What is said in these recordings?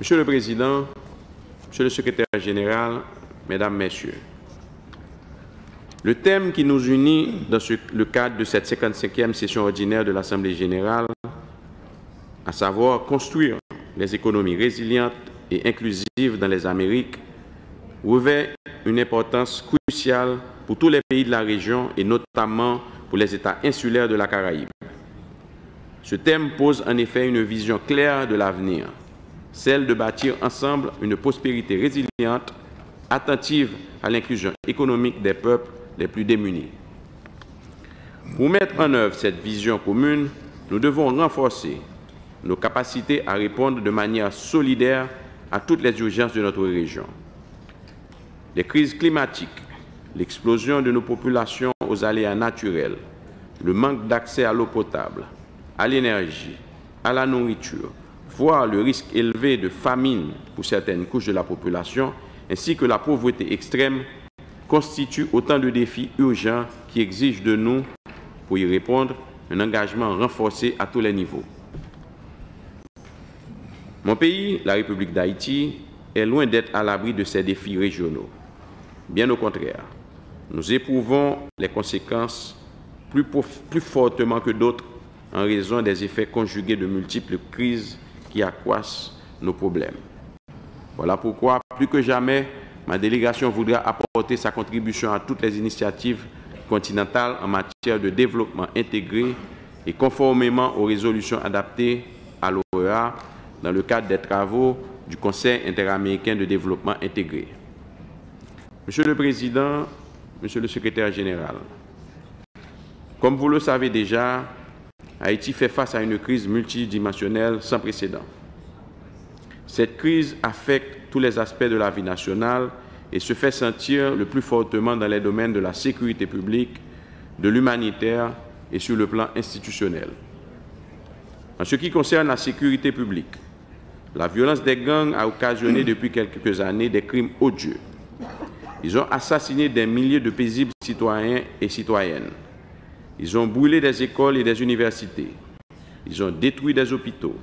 Monsieur le Président, Monsieur le Secrétaire général, Mesdames, Messieurs, le thème qui nous unit dans le cadre de cette 55e session ordinaire de l'Assemblée générale, à savoir construire les économies résilientes et inclusives dans les Amériques, revêt une importance cruciale pour tous les pays de la région et notamment pour les États insulaires de la Caraïbe. Ce thème pose en effet une vision claire de l'avenir, celle de bâtir ensemble une prospérité résiliente, attentive à l'inclusion économique des peuples les plus démunis. Pour mettre en œuvre cette vision commune, nous devons renforcer nos capacités à répondre de manière solidaire à toutes les urgences de notre région. Les crises climatiques, l'explosion de nos populations aux aléas naturels, le manque d'accès à l'eau potable, à l'énergie, à la nourriture, voire le risque élevé de famine pour certaines couches de la population, ainsi que la pauvreté extrême, constituent autant de défis urgents qui exigent de nous, pour y répondre, un engagement renforcé à tous les niveaux. Mon pays, la République d'Haïti, est loin d'être à l'abri de ces défis régionaux. Bien au contraire, nous éprouvons les conséquences plus fortement que d'autres en raison des effets conjugués de multiples crises qui accroissent nos problèmes. Voilà pourquoi, plus que jamais, ma délégation voudra apporter sa contribution à toutes les initiatives continentales en matière de développement intégré et conformément aux résolutions adaptées à l'OEA dans le cadre des travaux du Conseil interaméricain de développement intégré. Monsieur le Président, Monsieur le Secrétaire général, comme vous le savez déjà, Haïti fait face à une crise multidimensionnelle sans précédent. Cette crise affecte tous les aspects de la vie nationale et se fait sentir le plus fortement dans les domaines de la sécurité publique, de l'humanitaire et sur le plan institutionnel. En ce qui concerne la sécurité publique, la violence des gangs a occasionné depuis quelques années des crimes odieux. Ils ont assassiné des milliers de paisibles citoyens et citoyennes. Ils ont brûlé des écoles et des universités. Ils ont détruit des hôpitaux.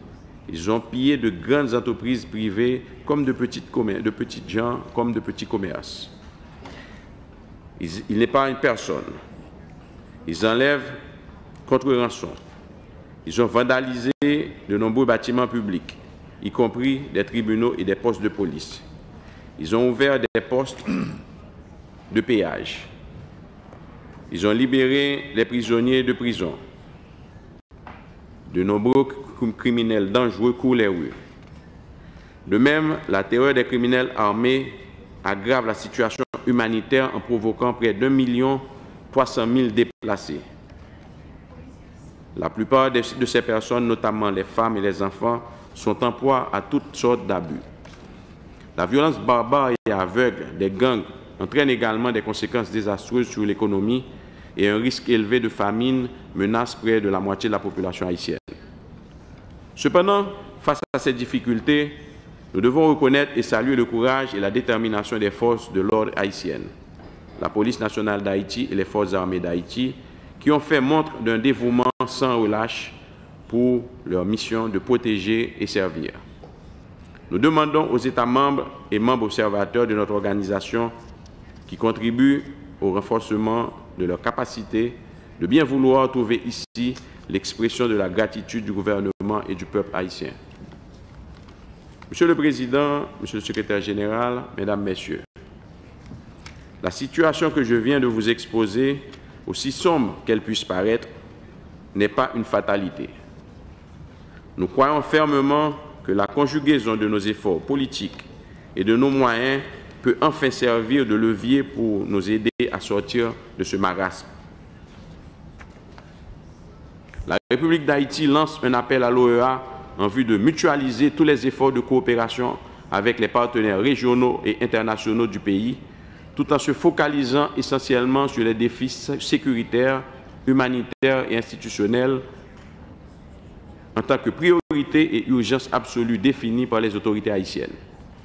Ils ont pillé de grandes entreprises privées comme de petites gens, comme de petits commerces. Ils n'épargnent personne. Ils enlèvent contre rançon. Ils ont vandalisé de nombreux bâtiments publics, y compris des tribunaux et des postes de police. Ils ont ouvert des postes de péage. Ils ont libéré les prisonniers de prison. De nombreux criminels dangereux courent les rues. De même, la terreur des criminels armés aggrave la situation humanitaire en provoquant près d'1,3 million déplacés. La plupart de ces personnes, notamment les femmes et les enfants, sont en proie à toutes sortes d'abus. La violence barbare et aveugle des gangs entraîne également des conséquences désastreuses sur l'économie et un risque élevé de famine menace près de la moitié de la population haïtienne. Cependant, face à ces difficultés, nous devons reconnaître et saluer le courage et la détermination des forces de l'ordre haïtiennes, la police nationale d'Haïti et les forces armées d'Haïti, qui ont fait montre d'un dévouement sans relâche pour leur mission de protéger et servir. Nous demandons aux États membres et membres observateurs de notre organisation qui contribuent au renforcement de leur capacité de bien vouloir trouver ici l'expression de la gratitude du gouvernement et du peuple haïtien. Monsieur le Président, Monsieur le Secrétaire général, Mesdames, Messieurs, la situation que je viens de vous exposer, aussi sombre qu'elle puisse paraître, n'est pas une fatalité. Nous croyons fermement que la conjugaison de nos efforts politiques et de nos moyens peut enfin servir de levier pour nous aider à sortir de ce marasme. La République d'Haïti lance un appel à l'OEA en vue de mutualiser tous les efforts de coopération avec les partenaires régionaux et internationaux du pays, tout en se focalisant essentiellement sur les défis sécuritaires, humanitaires et institutionnels en tant que priorité et urgence absolue définie par les autorités haïtiennes.